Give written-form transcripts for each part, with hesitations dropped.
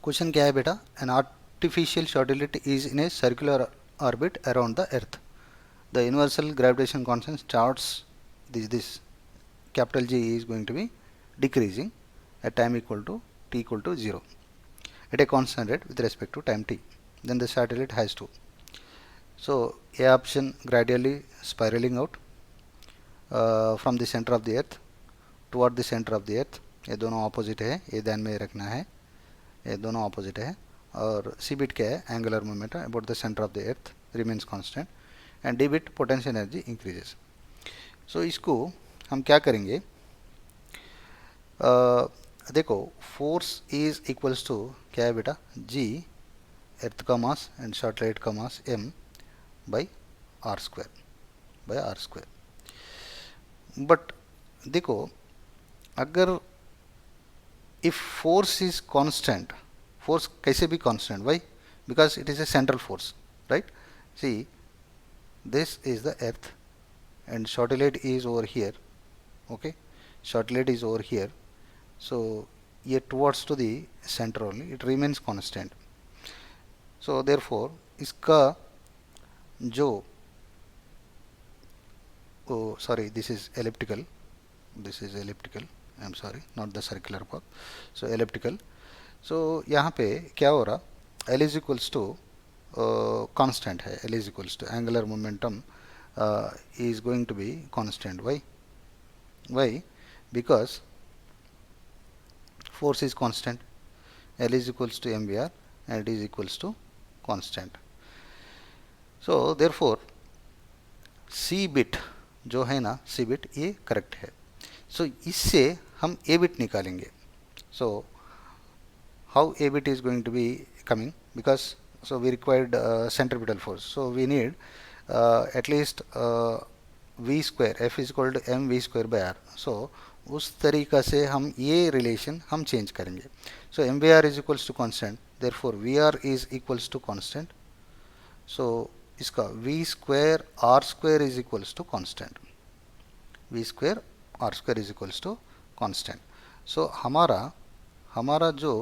Question क्या है बेटा, an artificial satellite is in a circular orbit around the earth. The universal gravitation constant charts this capital G is going to be decreasing at time equal to t equal to 0 at a constant rate with respect to time t. Then the satellite has to, so A option gradually spiraling out from the center of the earth toward the center of the earth. ये दोनों opposite है, ये ध्यान में रखना है, ये दोनों ऑपोजिट है. और सी बिट क्या है, angular moment about the centre of the earth remains constant and D bit potential energy increases. So इसको हम क्या करेंगे, देखो फोर्स इज इक्वल्स टू क्या है बेटा, जी एर्थ का मास एंड सैटेलाइट का mass m by R square. But देखो, अगर if force is constant, force कैसे भी constant, why, because it is a central force, right. See this is the earth and satellite is over here, okay, satellite is over here, so ये towards to the center only, it remains constant. So therefore इसका जो sorry, this is elliptical, I'm sorry, not the circular path, so elliptical. So यहाँ पे क्या हो रहा, L is equals to constant है, L is equals to angular momentum is going to be constant. Why? Because force is constant, L is equals to mvr and it is equals to constant. So therefore C bit जो है ना, C bit ये correct है. So इससे हम A bit निकालेंगे. So how A bit is going to be coming, because so we required centripetal force, so we need at least v square, f is equal to m v square by r. so उस तरीका से हम ये relation हम change करेंगे. so mvr is equals to constant, therefore vr is equals to constant. so इसका v square r square is equals to constant, v square r square is equals to constant. so हमारा जो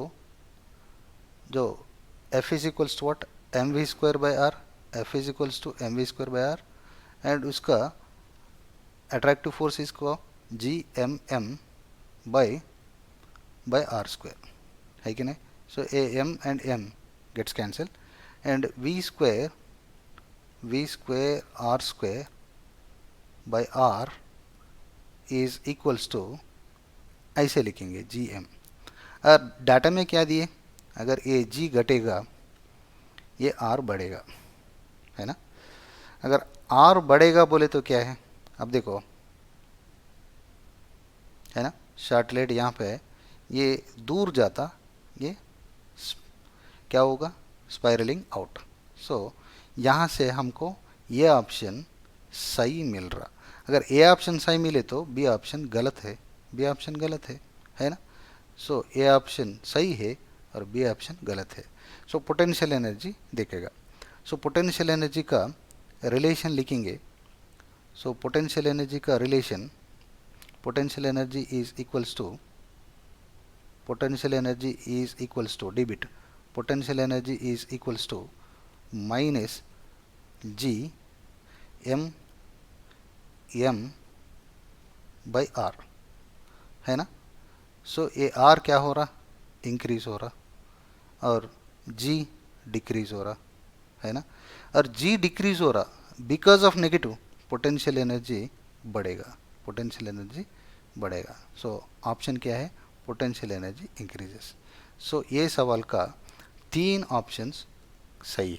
f is equals to what, mv square by r, f is equals to mv square by r, and उसका attractive force is को g m by r square है कि नहीं. so a m and m gets cancelled and v square r square by r is equals to, ऐसे लिखेंगे g m. और data में क्या दिए, अगर ये g घटेगा ये r बढ़ेगा, है ना. अगर r बढ़ेगा बोले तो क्या है, अब देखो, है ना, सैटेलाइट यहाँ पे है, ये दूर जाता, ये क्या होगा, स्पाइरलिंग आउट. सो यहाँ से हमको ये ऑप्शन सही मिल रहा. अगर ए ऑप्शन सही मिले तो बी ऑप्शन गलत है ना. सो ए ऑप्शन सही है और बी ऑप्शन गलत है. सो पोटेंशियल एनर्जी देखेगा. सो पोटेंशियल एनर्जी का रिलेशन लिखेंगे. सो पोटेंशियल एनर्जी का relation, potential energy is equals to D bit, potential energy is equals to minus G M by R, है ना. सो ये आर क्या हो रहा, इंक्रीज हो रहा, और जी डिक्रीज हो रहा, है ना. और जी डिक्रीज हो रहा because of negative, potential energy बढ़ेगा. सो ऑप्शन क्या है, पोटेंशियल एनर्जी इंक्रीजेस. सो ये सवाल का 3 ऑप्शंस सही है.